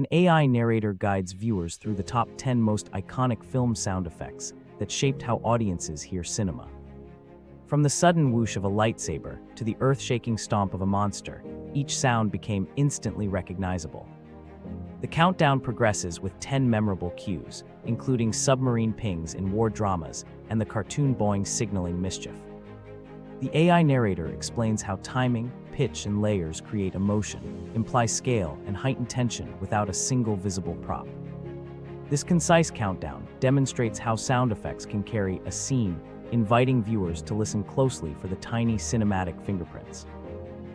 An AI narrator guides viewers through the top 10 most iconic film sound effects that shaped how audiences hear cinema. From the sudden whoosh of a lightsaber to the earth-shaking stomp of a monster, each sound became instantly recognizable. The countdown progresses with 10 memorable cues, including submarine pings in war dramas and the cartoon Boeing signaling mischief. The AI narrator explains how timing, pitch, and layers create emotion, imply scale, and heighten tension without a single visible prop. This concise countdown demonstrates how sound effects can carry a scene, inviting viewers to listen closely for the tiny cinematic fingerprints.